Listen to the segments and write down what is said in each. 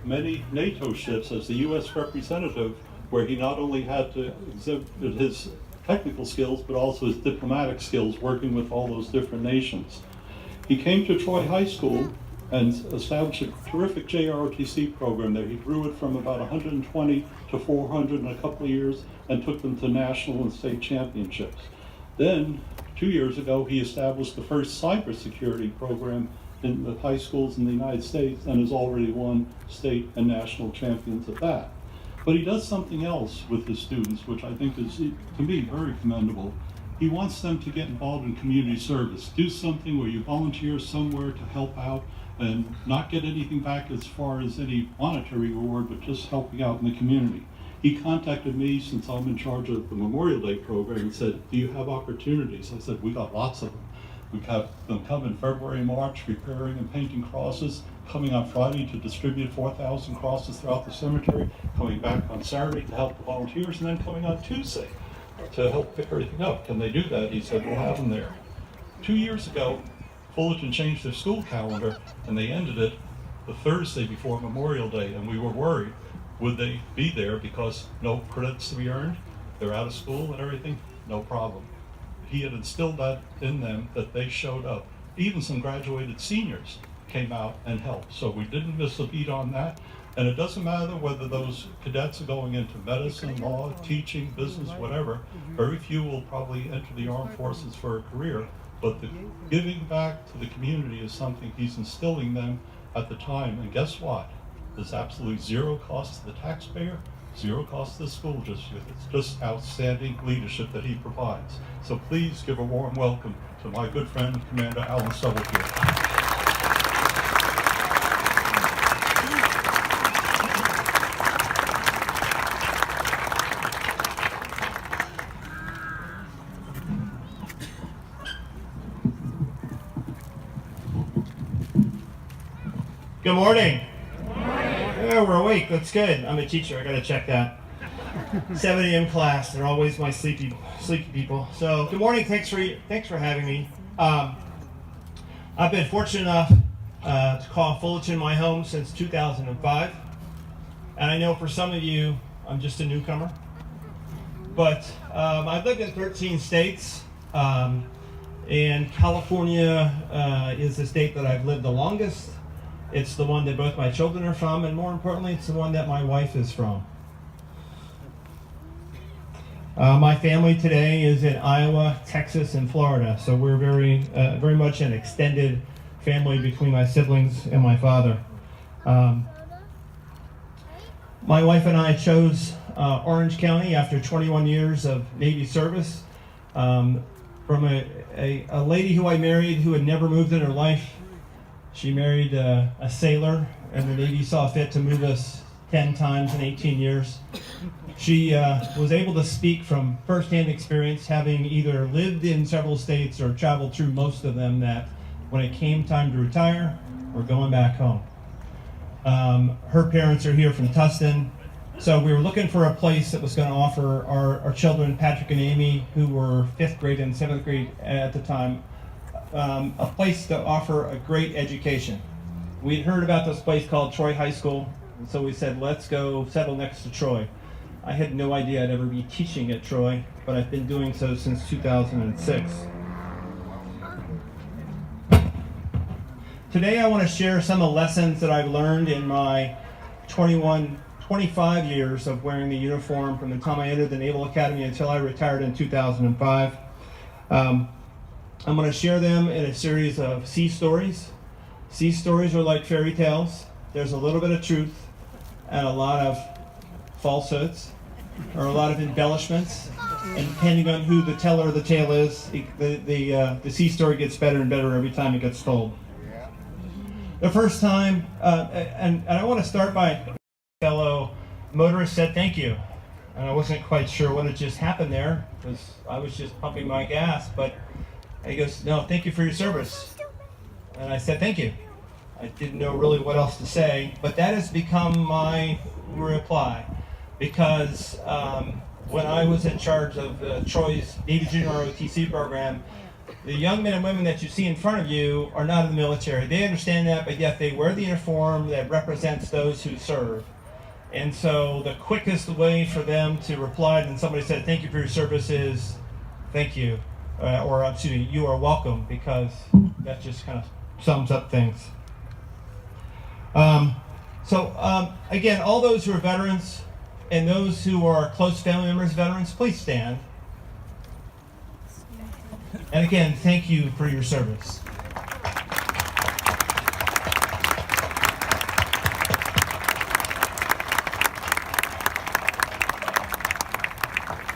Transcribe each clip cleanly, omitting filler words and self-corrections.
many NATO ships as the U.S. representative, where he not only had to exhibit his technical skills, but also his diplomatic skills working with all those different nations. He came to Troy High School and established a terrific JROTC program there. He grew it from about 120 to 400 in a couple of years and took them to national and state championships. Then, 2 years ago, he established the first cybersecurity program in the high schools in the United States and has already won state and national champions at that. But he does something else with his students, which I think is, to me, very commendable. He wants them to get involved in community service. Do something where you volunteer somewhere to help out and not get anything back as far as any monetary reward, but just helping out in the community. He contacted me, since I'm in charge of the Memorial Day program, and said, do you have opportunities? I said, we got lots of them. We have them come in February, March, preparing and painting crosses, coming on Friday to distribute 4,000 crosses throughout the cemetery, coming back on Saturday to help the volunteers, and then coming on Tuesday to help pick everything up. Can they do that? He said, we'll have them there. 2 years ago, Fullerton changed their school calendar, and they ended it the Thursday before Memorial Day, and we were worried, would they be there because no credits to be earned? They're out of school and everything? No problem. He had instilled that in them, that they showed up. Even some graduated seniors came out and helped. So we didn't miss a beat on that. And it doesn't matter whether those cadets are going into medicine, law, teaching, business, whatever. Very few will probably enter the armed forces for a career. But the giving back to the community is something he's instilling them at the time. And guess what? There's absolutely zero cost to the taxpayer, zero cost to the school district. It's just outstanding leadership that he provides. So please give a warm welcome to my good friend, Commander Allen Stubblefield. Good morning. Yeah, we're awake. That's good. I'm a teacher. I gotta check that. 7 a.m. class. They're always my sleepy people. So good morning. Thanks for having me. I've been fortunate enough to call Fullerton my home since 2005, and I know for some of you I'm just a newcomer. But I've lived in 13 states, and California is the state that I've lived the longest. It's the one that both my children are from, and more importantly, it's the one that my wife is from. My family today is in Iowa, Texas, and Florida, so we're very much an extended family between my siblings and my father. My wife and I chose Orange County after 21 years of Navy service from a lady who I married who had never moved in her life. She married a sailor, and the Navy saw fit to move us 10 times in 18 years. She was able to speak from firsthand experience, having either lived in several states or traveled through most of them, that when it came time to retire, we're going back home. Her parents are here from Tustin, so we were looking for a place that was going to offer our children, Patrick and Amy, who were 5th grade and 7th grade at the time, a place to offer a great education. We'd heard about this place called Troy High School, and so we said, let's go settle next to Troy. I had no idea I'd ever be teaching at Troy, but I've been doing so since 2006. Today I want to share some of the lessons that I've learned in my 25 years of wearing the uniform from the time I entered the Naval Academy until I retired in 2005. I'm going to share them in a series of sea stories. Sea stories are like fairy tales. There's a little bit of truth and a lot of falsehoods, or a lot of embellishments. And depending on who the teller of the tale is, the sea story gets better and better every time it gets told. The first time, and I want to start by a fellow motorist said thank you. And I wasn't quite sure what had just happened there, because I was just pumping my gas, but he goes, no, thank you for your service. And I said, thank you. I didn't know really what else to say, but that has become my reply. Because when I was in charge of Troy's Navy Junior ROTC program, the young men and women that you see in front of you are not in the military. They understand that, but yet they wear the uniform that represents those who serve. And so the quickest way for them to reply when somebody said, "Thank you for your service," is "Thank you," or excuse me, "You are welcome," because that just kind of sums up things. Again, all those who are veterans and those who are close family members of veterans, please stand. And again, thank you for your service.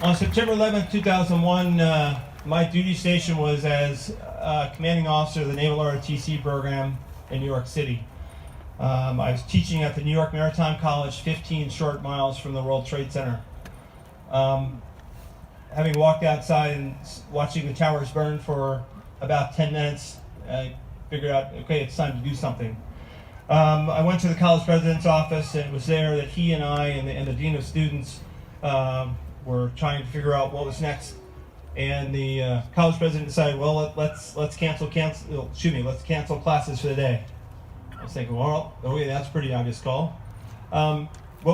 On September 11th, 2001, my duty station was as commanding officer of the Naval ROTC program in New York City. I was teaching at the New York Maritime College, 15 short miles from the World Trade Center. Having walked outside and watching the towers burn for about 10 minutes, I figured out, okay, it's time to do something. I went to the college president's office, and it was there that he and I and the dean of students were trying to figure out what was next. And the college president decided, well, let's cancel classes for the day. I was thinking, well, okay, that's a pretty obvious call. Well,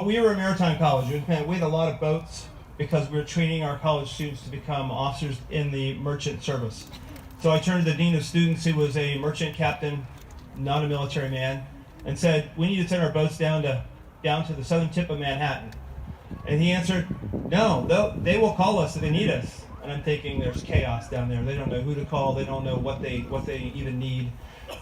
we were a maritime college. We had a lot of boats because we were training our college students to become officers in the merchant service. So I turned to the dean of students, who was a merchant captain, not a military man, and said, we need to send our boats down to the southern tip of Manhattan. And he answered, no, they will call us if they need us. And I'm thinking, there's chaos down there. They don't know who to call. They don't know what they even need.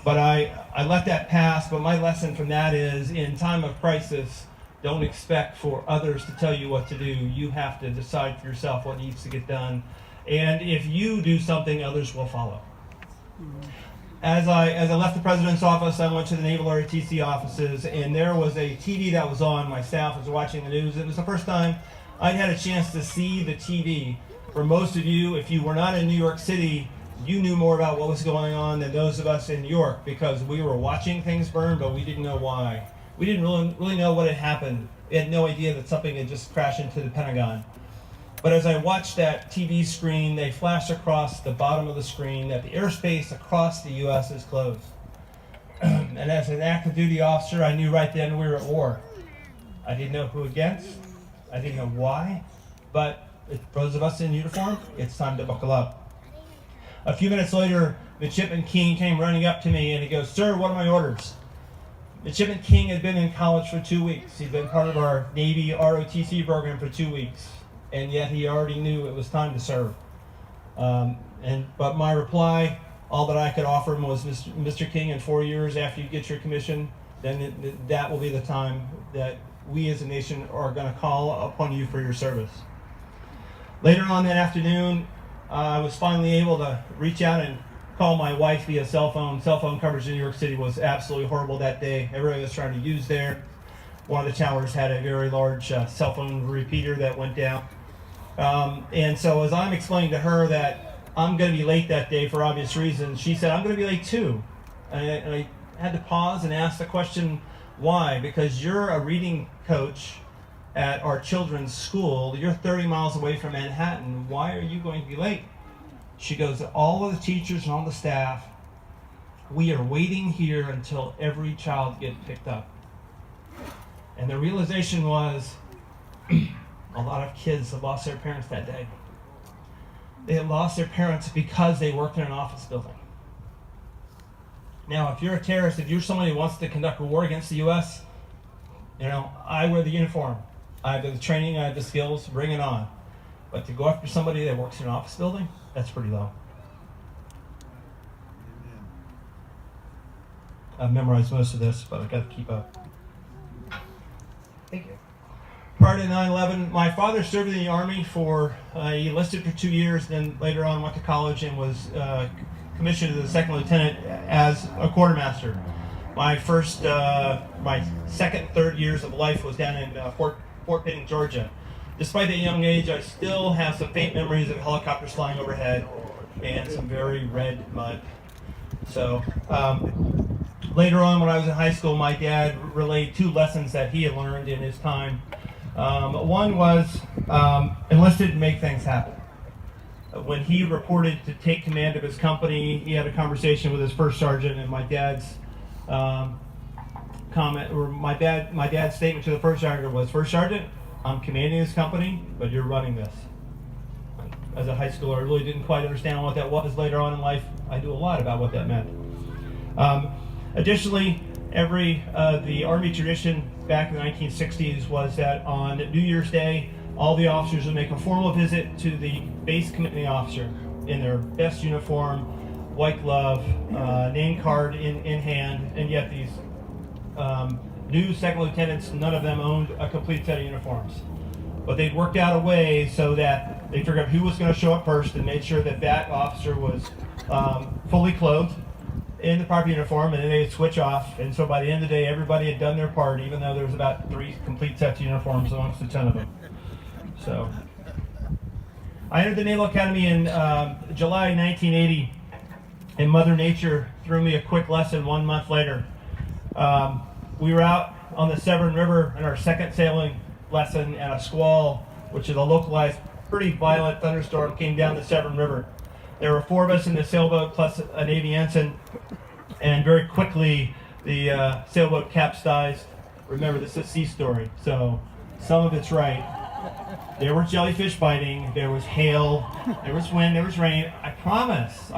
But I let that pass. But my lesson from that is, in time of crisis, don't expect for others to tell you what to do. You have to decide for yourself what needs to get done. And if you do something, others will follow. As I left the president's office, I went to the Naval ROTC offices, and there was a TV that was on. My staff was watching the news. It was the first time I'd had a chance to see the TV. For most of you, if you were not in New York City, you knew more about what was going on than those of us in New York, because we were watching things burn, but we didn't know why. We didn't really know what had happened. We had no idea that something had just crashed into the Pentagon. But as I watched that TV screen, they flashed across the bottom of the screen that the airspace across the U.S. is closed. And as an active duty officer, I knew right then we were at war. I didn't know who against. I didn't know why. But for those of us in uniform, it's time to buckle up. A few minutes later, Midshipman King came running up to me and he goes, "Sir, what are my orders?" Midshipman King had been in college for 2 weeks. He'd been part of our Navy ROTC program for 2 weeks. And yet he already knew it was time to serve. But my reply, all that I could offer him was, Mr. King, in 4 years after you get your commission, then that will be the time that we as a nation are going to call upon you for your service. Later on that afternoon, I was finally able to reach out and call my wife via cell phone. Cell phone coverage in New York City was absolutely horrible that day. Everybody was trying to use there. One of the towers had a very large cell phone repeater that went down. And so as I'm explaining to her that I'm going to be late that day for obvious reasons, she said, "I'm going to be late too." And I had to pause and ask the question, why? Because you're a reading coach at our children's school. You're 30 miles away from Manhattan. Why are you going to be late? She goes, all of the teachers and all the staff, we are waiting here until every child gets picked up. And the realization was, a lot of kids have lost their parents that day. They had lost their parents because they worked in an office building. Now, if you're a terrorist, if you're somebody who wants to conduct a war against the U.S., I wear the uniform. I have the training, I have the skills, bring it on. But to go after somebody that works in an office building, that's pretty low. I've memorized most of this, but I've got to keep up. Thank you. Prior to 9/11, my father served in the Army he enlisted for 2 years, then later on went to college and was commissioned as a second lieutenant as a quartermaster. My second, third years of life was down in Fort Benning, Georgia. Despite that young age, I still have some faint memories of helicopters flying overhead and some very red mud. So later on, when I was in high school, my dad relayed 2 lessons that he had learned in his time. One was enlisted to make things happen. when he reported to take command of his company, he had a conversation with his first sergeant, and my dad's comment, or my dad's statement to the first sergeant was, "First sergeant, I'm commanding this company, but you're running this." As a high schooler, I really didn't quite understand what that was. Later on in life, I knew a lot about what that meant. Additionally, the Army tradition back in the 1960s was that on New Year's Day, all the officers would make a formal visit to the base commanding officer in their best uniform, white glove, name card in hand, and yet these new second lieutenants, none of them owned a complete set of uniforms. But they'd worked out a way so that they figured out who was going to show up first and made sure that that officer was fully clothed in the proper uniform, and then they'd switch off. And so by the end of the day, everybody had done their part, even though there was about 3 complete sets of uniforms amongst the 10 of them. So I entered the Naval Academy in July 1980, and Mother Nature threw me a quick lesson 1 month later. We were out on the Severn River in our second sailing lesson, and a squall, which is a localized, pretty violent thunderstorm, came down the Severn River. There were 4 of us in the sailboat plus a Navy ensign, and very quickly the sailboat capsized. Remember, this is a sea story, so some of it's right. There were jellyfish biting, there was hail, there was wind, there was rain. I promise.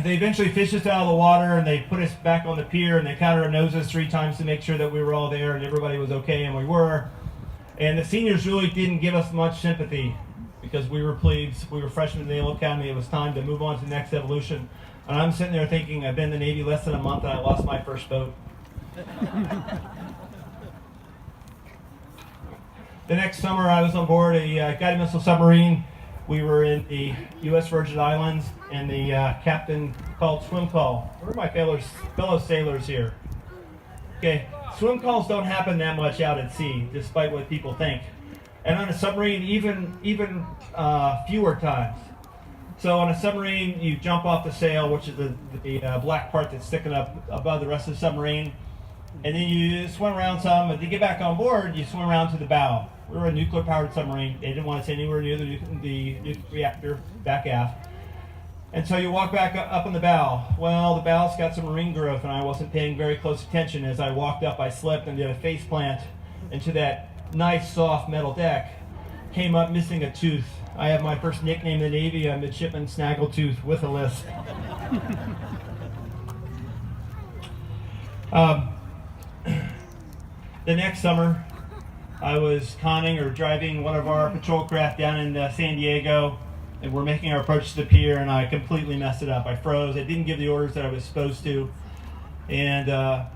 They eventually fished us out of the water, and they put us back on the pier, and they counted our noses 3 times to make sure that we were all there and everybody was okay, and we were. And the seniors really didn't give us much sympathy because we were plebes, we were freshmen in the Naval Academy. It was time to move on to the next evolution. And I'm sitting there thinking, I've been in the Navy less than a month and I lost my first boat. The next summer I was on board a guided missile submarine. We were in the U.S. Virgin Islands, and the captain called swim call. Where are my fellow sailors here? Okay, swim calls don't happen that much out at sea, despite what people think. And on a submarine, even fewer times. So on a submarine, you jump off the sail, which is the black part that's sticking up above the rest of the submarine, and then you swim around some, and to get back on board, you swim around to the bow. We were a nuclear-powered submarine. They didn't want us anywhere near the nuclear reactor back aft. And so you walk back up on the bow. Well, the bow's got some marine growth, and I wasn't paying very close attention. As I walked up, I slipped and did a face plant into that nice, soft metal deck. Came up missing a tooth. I have my first nickname in the Navy, a midshipman snaggletooth with a lisp. The next summer, I was conning or driving one of our patrol craft down in San Diego, and we're making our approach to the pier, and I completely messed it up. I froze. I didn't give the orders that I was supposed to. And a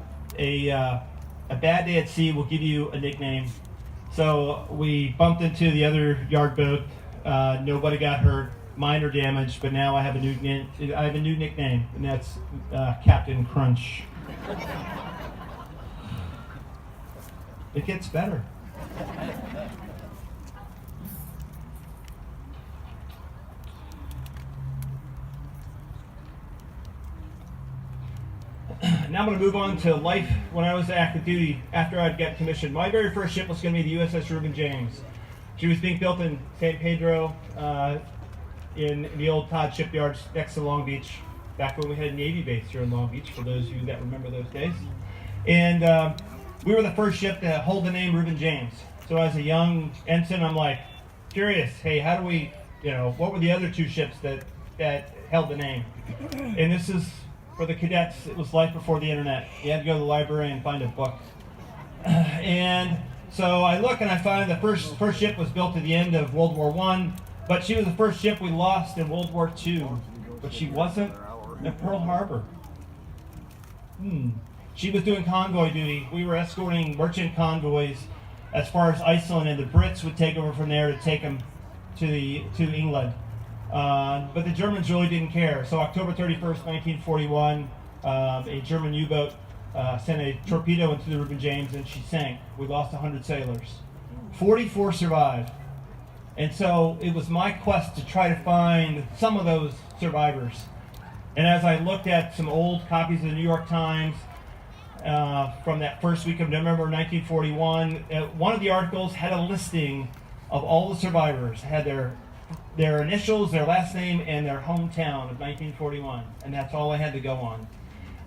bad day at sea will give you a nickname. So we bumped into the other yard boat. Nobody got hurt, minor damage, but now I have a new nickname, and that's Captain Crunch. It gets better. Now I'm going to move on to life when I was active duty after I'd got commissioned. My very first ship was going to be the USS Reuben James. She was being built in San Pedro in the old Todd shipyards next to Long Beach, back when we had a Navy base here in Long Beach, for those of you that remember those days. And we were the first ship to hold the name Reuben James. So as a young ensign, I'm like, curious, hey, how do we, what were the other 2 ships that held the name? And this is, for the cadets, it was life before the internet. You had to go to the library and find a book. And so I look and I find the first ship was built at the end of World War I, but she was the first ship we lost in World War II. But she wasn't at Pearl Harbor. She was doing convoy duty. We were escorting merchant convoys as far as Iceland, and the Brits would take over from there to take them to England. But the Germans really didn't care. So October 31st, 1941, a German U-boat sent a torpedo into the Reuben James, and she sank. We lost 100 sailors. 44 survived. And so it was my quest to try to find some of those survivors. And as I looked at some old copies of the New York Times from that first week of November 1941, one of the articles had a listing of all the survivors, had their their initials, their last name, and their hometown of 1941, and that's all I had to go on.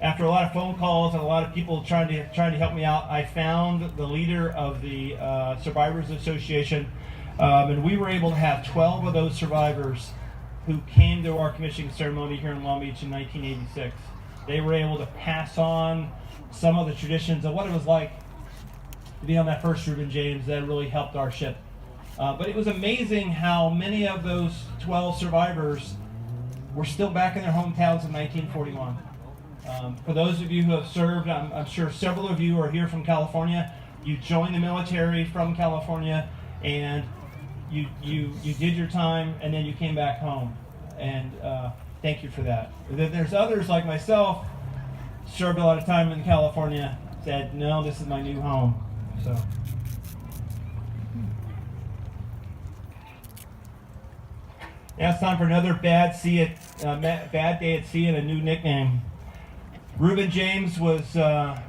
After a lot of phone calls and a lot of people trying to help me out, I found the leader of the Survivors Association, and we were able to have 12 of those survivors who came to our commissioning ceremony here in Long Beach in 1986. They were able to pass on some of the traditions of what it was like to be on that first Reuben James. That really helped our ship. But it was amazing how many of those 12 survivors were still back in their hometowns in 1941. For those of you who have served, I'm sure several of you are here from California. You joined the military from California, and you did your time, and then you came back home. And thank you for that. Then there's others like myself, served a lot of time in California, said, no, this is my new home. So. Now it's time for another bad day at sea and a new nickname. Reuben James was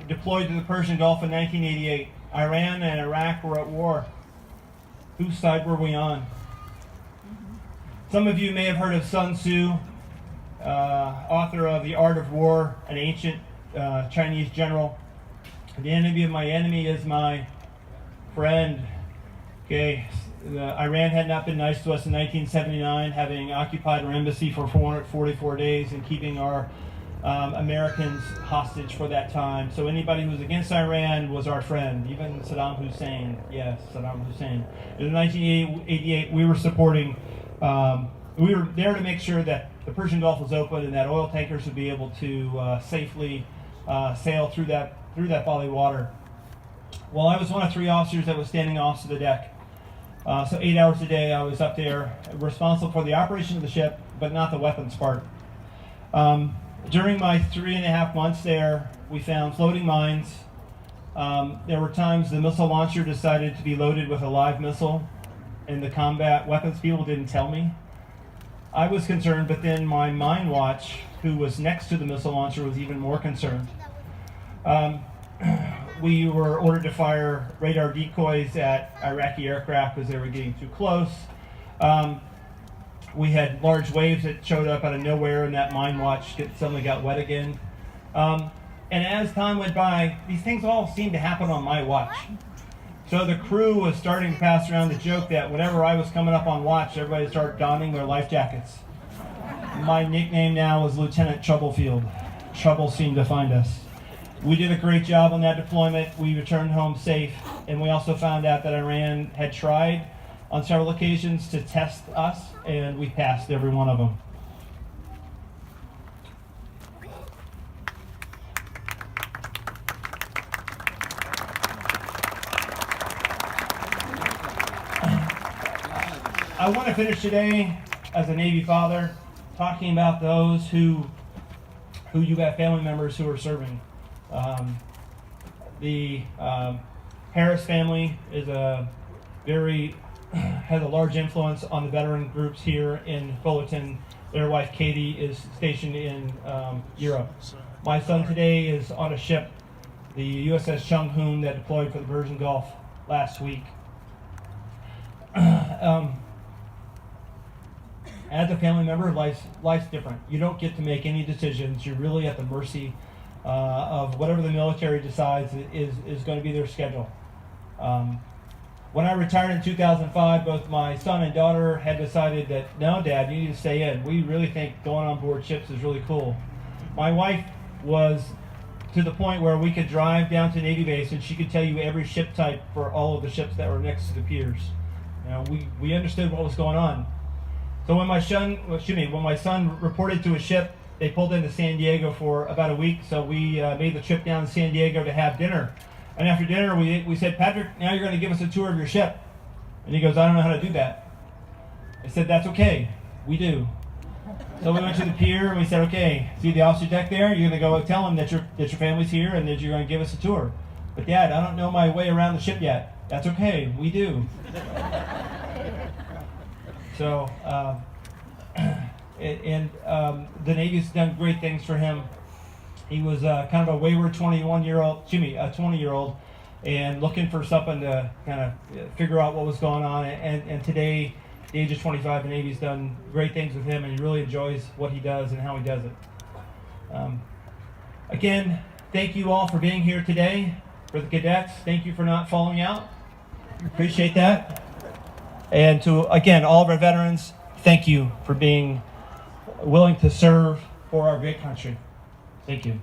deployed to the Persian Gulf in 1988. Iran and Iraq were at war. Whose side were we on? Some of you may have heard of Sun Tzu, author of The Art of War, an ancient Chinese general. The enemy of my enemy is my friend. Okay. Iran had not been nice to us in 1979, having occupied our embassy for 444 days and keeping our Americans hostage for that time. So anybody who was against Iran was our friend, even Saddam Hussein. Yes, Saddam Hussein. In 1988, we were supporting, we were there to make sure that the Persian Gulf was open and that oil tankers would be able to safely sail through that body of water. Well, I was one of 3 officers that was standing off to the deck. So 8 hours a day I was up there responsible for the operation of the ship, but not the weapons part. During my 3.5 months there, we found floating mines. There were times the missile launcher decided to be loaded with a live missile, and the combat weapons people didn't tell me. I was concerned, but then my mine watch, who was next to the missile launcher, was even more concerned. We were ordered to fire radar decoys at Iraqi aircraft as they were getting too close. We had large waves that showed up out of nowhere, and that mine watch suddenly got wet again. And as time went by, these things all seemed to happen on my watch. So the crew was starting to pass around the joke that whenever I was coming up on watch, everybody started donning their life jackets. My nickname now was Lieutenant Stubblefield. Trouble seemed to find us. We did a great job on that deployment. We returned home safe, and we also found out that Iran had tried on several occasions to test us, and we passed every one of them. I want to finish today as a Navy father talking about those who you got family members who are serving. The Harris family is has a large influence on the veteran groups here in Fullerton. Their wife Katie is stationed in Europe. My son today is on a ship, the USS Chung Hoon, that deployed for the Persian Gulf last week. As a family member, life's different. You don't get to make any decisions. You're really at the mercy of whatever the military decides is going to be their schedule. When I retired in 2005, both my son and daughter had decided that, no, Dad, you need to stay in. We really think going on board ships is really cool. My wife was to the point where we could drive down to Navy base and she could tell you every ship type for all of the ships that were next to the piers. You know, we understood what was going on. So when my son reported to a ship, they pulled into San Diego for about a week, so we made the trip down to San Diego to have dinner. And after dinner, we said, Patrick, now you're going to give us a tour of your ship. And he goes, I don't know how to do that. I said, that's okay. We do. So we went to the pier and we said, okay, see the officer deck there? You're going to go tell them that your family's here and that you're going to give us a tour. But Dad, I don't know my way around the ship yet. That's okay. We do. So, the Navy's done great things for him. He was kind of a wayward 20-year-old, and looking for something to kind of figure out what was going on. And today, the age of 25, the Navy's done great things with him, and he really enjoys what he does and how he does it. Again, thank you all for being here today. For the cadets, thank you for not falling out. Appreciate that. And to, again, all of our veterans, thank you for being willing to serve for our great country. Thank you.